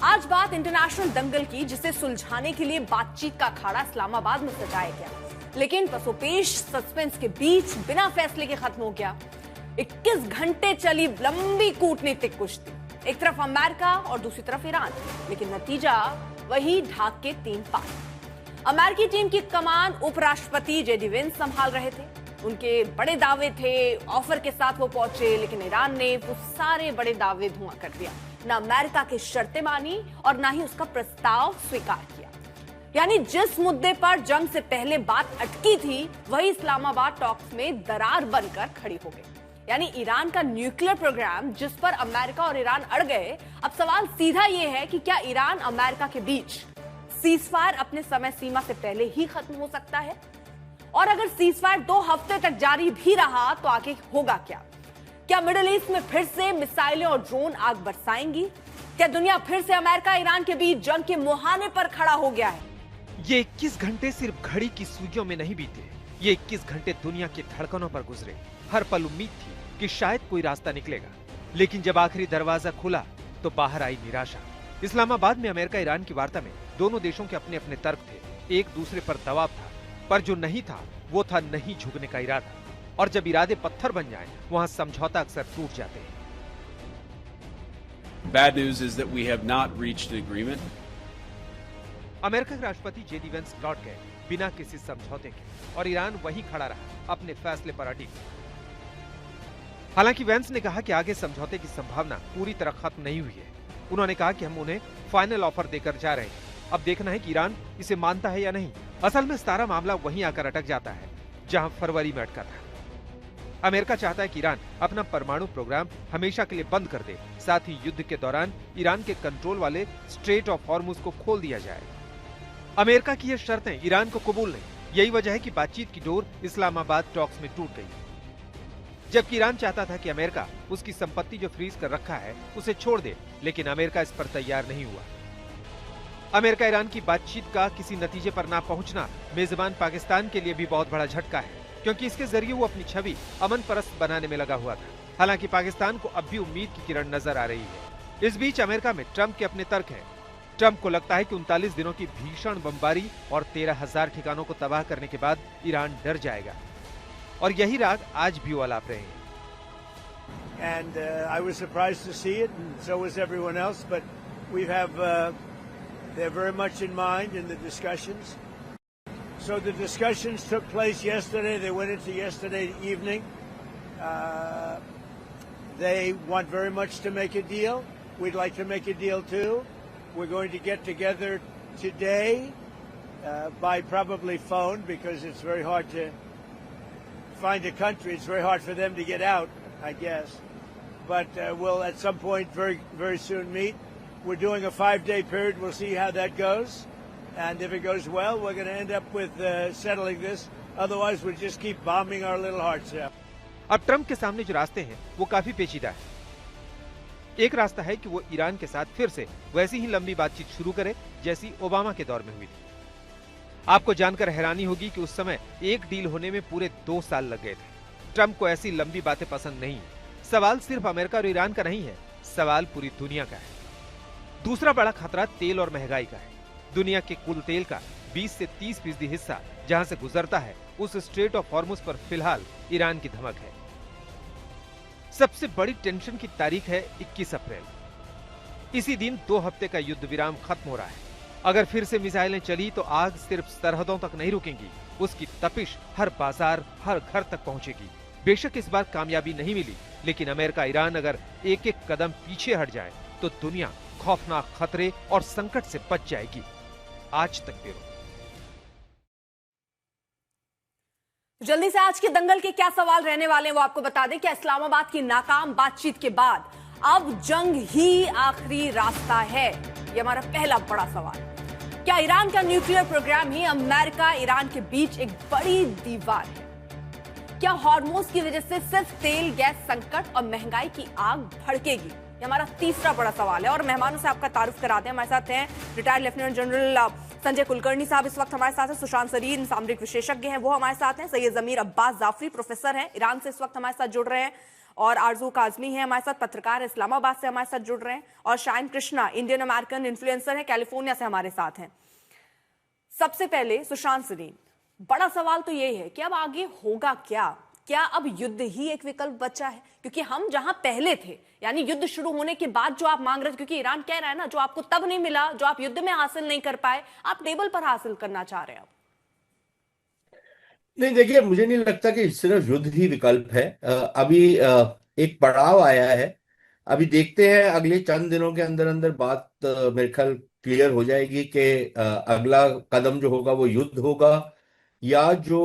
आज बात इंटरनेशनल दंगल की, जिसे सुलझाने के लिए बातचीत का अखाड़ा इस्लामाबाद में सजाया गया, लेकिन पसोपेश सस्पेंस के बीच बिना फैसले के खत्म हो गया। 21 घंटे चली लंबी कूटनीतिक कुश्ती, एक तरफ अमेरिका और दूसरी तरफ ईरान, लेकिन नतीजा वही ढाक के 3 पार। अमेरिकी टीम की कमान उपराष्ट्रपति जेडी वेंस संभाल रहे थे। उनके बड़े दावे थे, ऑफर के साथ वो पहुंचे, लेकिन ईरान ने वो सारे बड़े दावे धुआं कर दिया। न अमेरिका की शर्तें मानी और ना ही उसका प्रस्ताव स्वीकार किया। यानी जिस मुद्दे पर जंग से पहले बात अटकी थी, वही इस्लामाबाद टॉक्स में दरार बनकर खड़ी हो गई। यानी ईरान का न्यूक्लियर प्रोग्राम, जिस पर अमेरिका और ईरान अड़ गए। अब सवाल सीधा ये है कि क्या ईरान अमेरिका के बीच सीजफायर अपने समय सीमा से पहले ही खत्म हो सकता है? और अगर सीजफायर 2 हफ्ते तक जारी भी रहा तो आगे होगा क्या? क्या मिडिल ईस्ट में फिर से मिसाइलें और ड्रोन आग बरसाएंगी? क्या दुनिया फिर से अमेरिका ईरान के बीच जंग के मुहाने पर खड़ा हो गया है? ये 21 घंटे सिर्फ घड़ी की सुइयों में नहीं बीते। ये 21 घंटे दुनिया की धड़कनों पर गुजरे। हर पल उम्मीद थी कि शायद कोई रास्ता निकलेगा, लेकिन जब आखिरी दरवाजा खुला तो बाहर आई निराशा। इस्लामाबाद में अमेरिका ईरान की वार्ता में दोनों देशों के अपने अपने तर्क थे। एक दूसरे पर दबाव था, पर जो नहीं था वो था नहीं झुकने का इरादा। और जब इरादे पत्थर बन जाएं, वहां समझौता अक्सर टूट जाते हैं। Bad news is that we have not reached an agreement. America के राष्ट्रपति जेडी वेंस लौट गए बिना किसी समझौते के, और ईरान वहीं खड़ा रहा अपने फैसले पर अडिग। हालांकि वेंस ने कहा कि आगे समझौते की संभावना पूरी तरह खत्म नहीं हुई है। उन्होंने कहा कि हम उन्हें फाइनल ऑफर देकर जा रहे हैं। अब देखना है कि ईरान इसे मानता है या नहीं। असल में सारा मामला वहीं आकर अटक जाता है जहां फरवरी में अटका था। अमेरिका चाहता है कि ईरान अपना परमाणु प्रोग्राम हमेशा के लिए बंद कर दे। साथ ही युद्ध के दौरान ईरान के कंट्रोल वाले स्ट्रेट ऑफ हॉर्मुज को खोल दिया जाए। अमेरिका की ये शर्तें ईरान को कबूल नहीं। यही वजह है कि बातचीत की डोर इस्लामाबाद टॉक्स में टूट गई। जबकि ईरान चाहता था कि अमेरिका उसकी संपत्ति जो फ्रीज कर रखा है उसे छोड़ दे, लेकिन अमेरिका इस पर तैयार नहीं हुआ। अमेरिका ईरान की बातचीत का किसी नतीजे पर ना पहुंचना मेजबान पाकिस्तान के लिए भी बहुत बड़ा झटका है, क्योंकि इसके जरिए वो अपनी छवि अमन परस्त बनाने में लगा हुआ था। हालांकि पाकिस्तान को अब भी उम्मीद की किरण नजर आ रही है। इस बीच अमेरिका में ट्रंप के अपने तर्क हैं। ट्रंप को लगता है कि 39 दिनों की भीषण बमबारी और 13,000 ठिकानों को तबाह करने के बाद ईरान डर जाएगा, और यही राग आज भी वो अलाप रहे हैं। And I was surprised to see it, and so was everyone else. But we have they're very much in mind in the discussions. So the discussions took place yesterday. They went into yesterday evening. They want very much to make a deal. We'd like to make a deal too. We're going to get together today by probably phone, because it's very hard to find a country. It's very hard for them to get out, I guess. But we'll at some point very, very soon meet. We're doing a 5-day period. We'll see how that goes. And if it goes well, we're going to end up with settling this. Otherwise, we'll just keep bombing our little hearts out. अब Trump के सामने जो रास्ते हैं वो काफी पेचीदा है। एक रास्ता है कि वो ईरान के साथ फिर से वैसी ही लंबी बातचीत शुरू करे जैसी ओबामा के दौर में हुई थी। आपको जानकर हैरानी होगी कि उस समय एक डील होने में पूरे 2 साल लग गए थे। ट्रंप को ऐसी लंबी बातें पसंद नहीं। सवाल सिर्फ अमेरिका और ईरान का नहीं है, सवाल पूरी दुनिया का है। दूसरा बड़ा खतरा तेल और महंगाई का है। दुनिया के कुल तेल का 20 से 30% हिस्सा जहां से गुजरता है, उस स्ट्रेट ऑफ हॉर्मुज पर फिलहाल ईरान की धमक है। सबसे बड़ी टेंशन की तारीख है 21 अप्रैल। इसी दिन 2 हफ्ते का युद्ध विराम खत्म हो रहा है। अगर फिर से मिसाइलें चली तो आग सिर्फ सरहदों तक नहीं रुकेंगी, उसकी तपिश हर बाजार, हर घर तक पहुंचेगी। बेशक इस बार कामयाबी नहीं मिली, लेकिन अमेरिका ईरान अगर एक-एक कदम पीछे हट जाए तो दुनिया खौफनाक खतरे और संकट से बच जाएगी। आज तक ब्यूरो। जल्दी से आज के दंगल के क्या सवाल रहने वाले हैं वो आपको बता दें। क्या इस्लामाबाद की नाकाम बातचीत के बाद अब जंग ही आखिरी रास्ता है? ये हमारा पहला बड़ा सवाल। क्या ईरान का न्यूक्लियर प्रोग्राम ही अमेरिका ईरान के बीच एक बड़ी दीवार है? क्या हॉर्मोज की वजह से सिर्फ तेल गैस संकट और महंगाई की आग भड़केगी? ये हमारा तीसरा बड़ा सवाल है। और मेहमानों से आपका तारुफ कराते हैं। हमारे साथ हैं retired lieutenant general Sanjay Kulkarni साहब, इस वक्त हमारे साथ हैं। सुशांत सरीन सामरिक विशेषज्ञ हैं, वो हमारे साथ हैं। सैयद जमीर अब्बास जाफरी प्रोफेसर हैं, ईरान से इस वक्त हमारे साथ जुड़ रहे हैं। और आरजू काजमी है हमारे साथ, पत्रकार इस्लामाबाद से हमारे साथ जुड़ रहे हैं, और shine Krishna Indian American influencer है, कैलिफोर्निया से हमारे साथ हैं। सबसे पहले सुशांत सिंह, बड़ा सवाल तो ये है कि अब आगे होगा क्या? क्या अब युद्ध ही एक विकल्प बचा है? क्योंकि हम जहां पहले थे, यानी युद्ध शुरू होने के बाद जो आप मांग रहे थे, क्योंकि ईरान कह रहा है ना, जो आपको तब नहीं मिला, जो आप युद्ध में हासिल नहीं कर पाए, आप टेबल पर हासिल करना चाह रहे हैं अब। नहीं, देखिए, मुझे नहीं लगता कि सिर्फ युद्ध ही विकल्प है। अभी एक पड़ाव आया है। अभी देखते हैं, अगले चंद दिनों के अंदर अंदर बात मेरे ख्याल क्लियर हो जाएगी कि अगला कदम जो होगा वो युद्ध होगा, या जो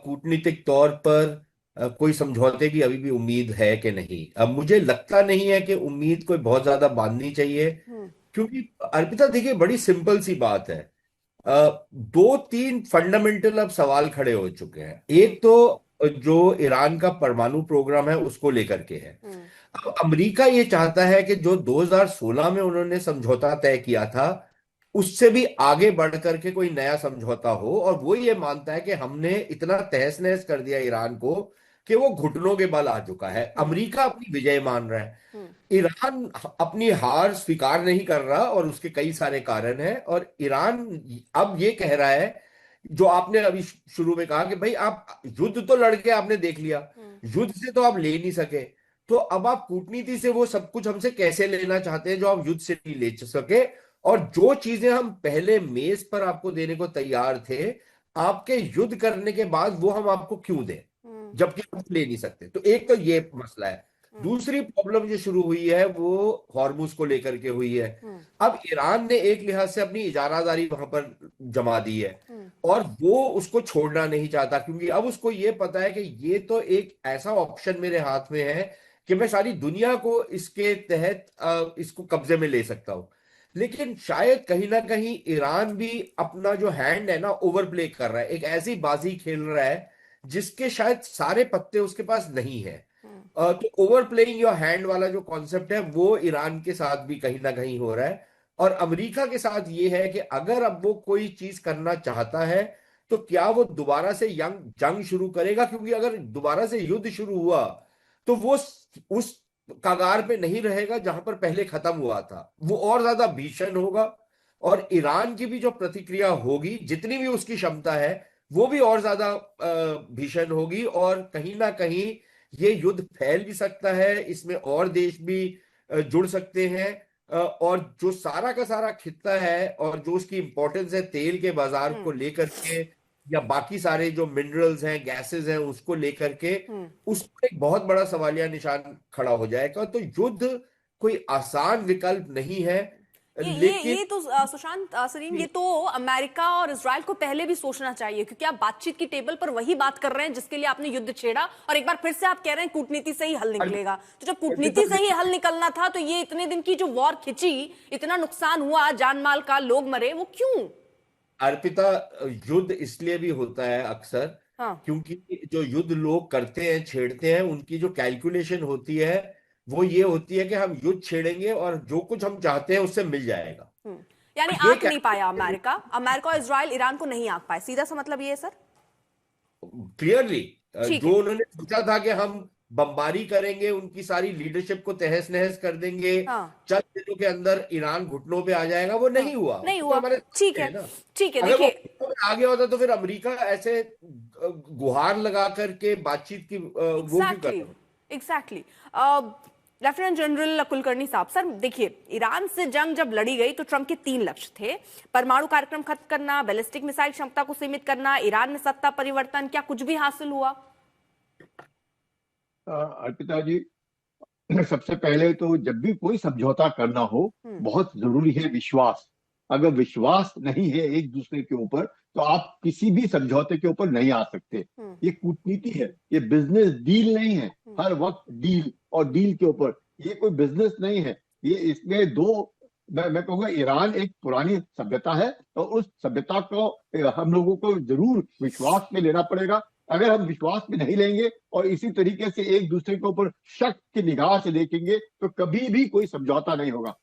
कूटनीतिक तौर पर कोई समझौते की अभी भी उम्मीद है कि नहीं। अब मुझे लगता नहीं है कि उम्मीद कोई बहुत ज्यादा बांधनी चाहिए, क्योंकि अर्पिता देखिए, बड़ी सिंपल सी बात है। दो तीन फंडामेंटल अब सवाल खड़े हो चुके हैं। एक तो जो ईरान का परमाणु प्रोग्राम है उसको लेकर के है। अब अमेरिका ये चाहता है कि जो 2016 में उन्होंने समझौता तय किया था उससे भी आगे बढ़ करके कोई नया समझौता हो, और वो ये मानता है कि हमने इतना तहस नहस कर दिया ईरान को कि वो घुटनों के बल आ चुका है। अमेरिका अपनी विजय मान रहा है, ईरान अपनी हार स्वीकार नहीं कर रहा, और उसके कई सारे कारण हैं। और ईरान अब ये कह रहा है, जो आपने अभी शुरू में कहा कि भाई आप युद्ध तो लड़ के आपने देख लिया, युद्ध से तो आप ले नहीं सके, तो अब आप कूटनीति से वो सब कुछ हमसे कैसे लेना चाहते हैं जो आप युद्ध से नहीं ले सके। और जो चीजें हम पहले मेज पर आपको देने को तैयार थे, आपके युद्ध करने के बाद वो हम आपको क्यों दें जबकि हम ले नहीं सकते। तो एक तो ये मसला है। दूसरी प्रॉब्लम जो शुरू हुई है वो हॉर्मुज को लेकर के हुई है। अब ईरान ने एक लिहाज से अपनी इजारादारी वहां पर जमा दी है, और वो उसको छोड़ना नहीं चाहता, क्योंकि अब उसको ये पता है कि ये तो एक ऐसा ऑप्शन मेरे हाथ में है कि मैं सारी दुनिया को इसके तहत इसको कब्जे में ले सकता हूं। लेकिन शायद कहीं ना कहीं ईरान भी अपना जो हैंड है ना ओवर प्ले कर रहा है, एक ऐसी बाजी खेल रहा है जिसके शायद सारे पत्ते उसके पास नहीं है। तो ओवर प्लेइंग योर हैंड वाला जो कॉन्सेप्ट है वो ईरान के साथ भी कहीं ना कहीं हो रहा है। और अमेरिका के साथ ये है कि अगर अब वो कोई चीज करना चाहता है तो क्या वो दोबारा से जंग शुरू करेगा, क्योंकि अगर दोबारा से युद्ध शुरू हुआ तो वो उस कगार पे नहीं रहेगा जहां पर पहले खत्म हुआ था, वो और ज्यादा भीषण होगा। और ईरान की भी जो प्रतिक्रिया होगी, जितनी भी उसकी क्षमता है, वो भी और ज्यादा भीषण होगी, और कहीं ना कहीं ये युद्ध फैल भी सकता है, इसमें और देश भी जुड़ सकते हैं। और जो सारा का सारा खित्ता है और जो उसकी इंपॉर्टेंस है तेल के बाजार को लेकर के, या बाकी सारे जो मिनरल्स हैं, गैसेस हैं, उसको लेकर के उस पर एक बहुत बड़ा सवालिया निशान खड़ा हो जाएगा। तो युद्ध कोई आसान विकल्प नहीं है। ये तो सुशांत सरीन, ये तो अमेरिका और इजराइल को पहले भी सोचना चाहिए, क्योंकि आप बातचीत की टेबल पर वही बात कर रहे हैं जिसके लिए आपने युद्ध छेड़ा, और एक बार फिर से आप कह रहे हैं कूटनीति से ही हल निकलेगा। तो जब कूटनीति से ही हल निकलना था तो ये इतने दिन की जो वॉर खिंची, इतना नुकसान हुआ, जान माल का, लोग मरे, वो क्यों? अर्पिता, युद्ध इसलिए भी होता है अक्सर, क्योंकि जो युद्ध लोग करते हैं, छेड़ते हैं, उनकी जो कैलकुलेशन होती है वो ये होती है कि हम युद्ध छेड़ेंगे और जो कुछ हम चाहते हैं उससे मिल जाएगा। यानी आंक नहीं पाया अमेरिका और इजराइल ईरान को नहीं आंक पाए, सीधा सा मतलब ये है सर? क्लियरली जो उन्होंने सोचा था कि हम बमबारी करेंगे, उनकी सारी लीडरशिप को तहस नहस कर देंगे, चंद दिनों के अंदर ईरान घुटनों पे आ जाएगा, वो नहीं हुआ। ठीक है, ठीक है। देखिए, आ गया होता तो फिर अमेरिका ऐसे गुहार लगा करके बातचीत की वो क्यों कर रहा? एग्जैक्टली। लेफ्टिनेंट जनरल कुलकर्णी साहब, सर देखिए, ईरान से जंग जब लड़ी गई तो ट्रंप के 3 लक्ष्य थे: परमाणु कार्यक्रम खत्म करना, बैलिस्टिक मिसाइल क्षमता को सीमित करना, ईरान में सत्ता परिवर्तन। क्या कुछ भी हासिल हुआ? अर्पिता जी, सबसे पहले तो जब भी कोई समझौता करना हो, बहुत जरूरी है विश्वास। अगर विश्वास नहीं है एक दूसरे के ऊपर तो आप किसी भी समझौते के ऊपर नहीं आ सकते। ये कूटनीति है, ये बिजनेस डील नहीं है। हर वक्त डील और डील के ऊपर, ये कोई बिजनेस नहीं है। ये इसमें मैं कहूँगा ईरान एक पुरानी सभ्यता है, और उस सभ्यता को हम लोगों को जरूर विश्वास में लेना पड़ेगा। अगर हम विश्वास में नहीं लेंगे और इसी तरीके से एक दूसरे के ऊपर शक की निगाह से देखेंगे तो कभी भी कोई समझौता नहीं होगा।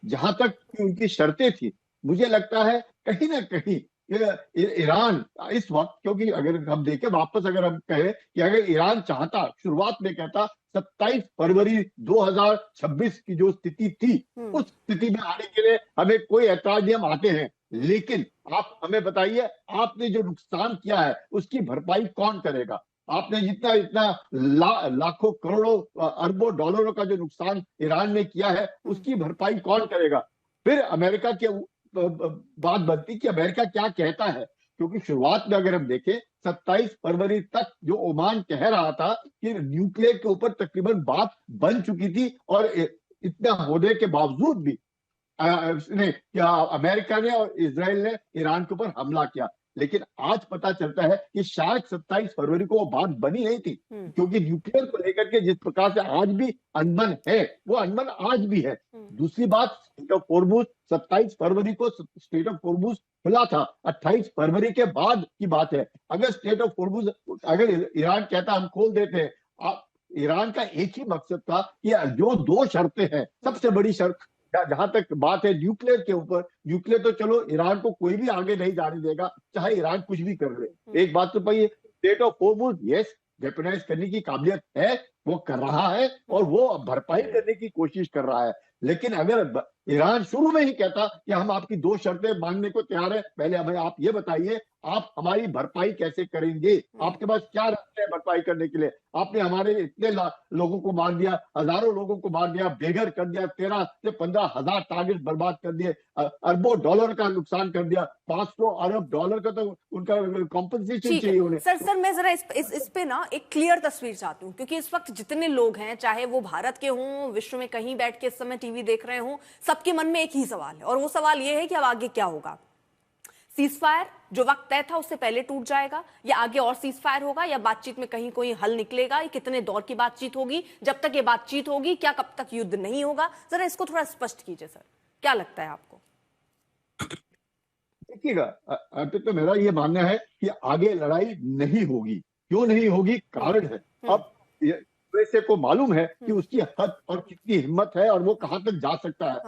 जहां तक कि उनकी शर्तें थी, मुझे लगता है कहीं ना कहीं ईरान इस वक्त, क्योंकि अगर हम देखें वापस, अगर हम कहें कि अगर ईरान चाहता, शुरुआत में कहता 27 फरवरी 2026 की जो स्थिति थी, उस स्थिति में आने के लिए हमें कोई ऐतराज नहीं, हम आते हैं, लेकिन आप हमें बताइए, आपने जो नुकसान किया है उसकी भरपाई कौन करेगा? आपने जितना इतना लाखों करोड़ों अरबों डॉलरों का जो नुकसान ईरान ने किया है, उसकी भरपाई कौन करेगा? फिर अमेरिका के बात बनती कि अमेरिका क्या कहता है, क्योंकि शुरुआत में अगर हम देखें 27 फरवरी तक जो ओमान कह रहा था कि न्यूक्लियर के ऊपर तकरीबन बात बन चुकी थी, और इतना होने के बावजूद भी अमेरिका ने और इजराइल ने ईरान के ऊपर हमला किया। लेकिन आज पता चलता है कि शायद 27 फरवरी को वो बात बनी नहीं थी, क्योंकि न्यूक्लियर को लेकर के जिस प्रकार से आज भी अनबन है, वो अनबन आज भी है। दूसरी बात, स्टेट ऑफ हॉर्मुज 27 फरवरी को स्टेट ऑफ हॉर्मुज खुला था, 28 फरवरी के बाद की बात है। अगर स्टेट ऑफ हॉर्मुज, अगर ईरान कहता हम खोल देते हैं, ईरान का एक ही मकसद था कि जो दो शर्तें हैं, सबसे बड़ी शर्त जहां तक बात है न्यूक्लियर के ऊपर, न्यूक्लियर तो चलो ईरान को कोई भी आगे नहीं जाने देगा, चाहे ईरान कुछ भी कर ले। एक बात तो भाई, state of Hormuz yes weaponize करने की काबिलियत है, वो कर रहा है और वो भरपाई करने की कोशिश कर रहा है। लेकिन अगर ईरान शुरू में ही कहता कि हम आपकी दो शर्तें मानने को तैयार है, पहले हमें आप ये बताइए आप हमारी भरपाई कैसे करेंगे, आपके पास क्या रास्ते हैं भरपाई करने के लिए? आपने हमारे इतने लोगों को मार दिया, हजारों लोगों को मार दिया, बेघर कर दिया, 13 से 15 हजार टारगेट बर्बाद कर दिए, अरबों डॉलर का नुकसान कर दिया, 500 अरब डॉलर का तो उनका कॉम्पनसेशन चाहिए उन्हें। सर मैं जरा इस पे ना एक क्लियर तस्वीर चाहती हूँ, क्योंकि इस वक्त जितने लोग हैं, चाहे वो भारत के हों, विश्व में कहीं बैठ के इस समय टीवी देख रहे हों, सबके मन में एक ही सवाल है, और वो सवाल ये है कि अब आगे क्या होगा? सीजफायर जो वक्त तय था उससे पहले टूट जाएगा, या आगे और सीजफायर होगा, या बातचीत में कहीं कोई हल निकलेगा? ये कितने दौर की बातचीत होगी? जब तक ये बातचीत होगी, क्या कब तक युद्ध नहीं होगा? जरा इसको थोड़ा स्पष्ट कीजिए सर, क्या लगता है आपको? देखिएगा, तो मेरा ये मानना है कि आगे लड़ाई नहीं होगी। क्यों नहीं होगी? कारण है, अब यूएसए को मालूम है कि उसकी हद और कितनी हिम्मत है और वो कहां तक जा सकता है।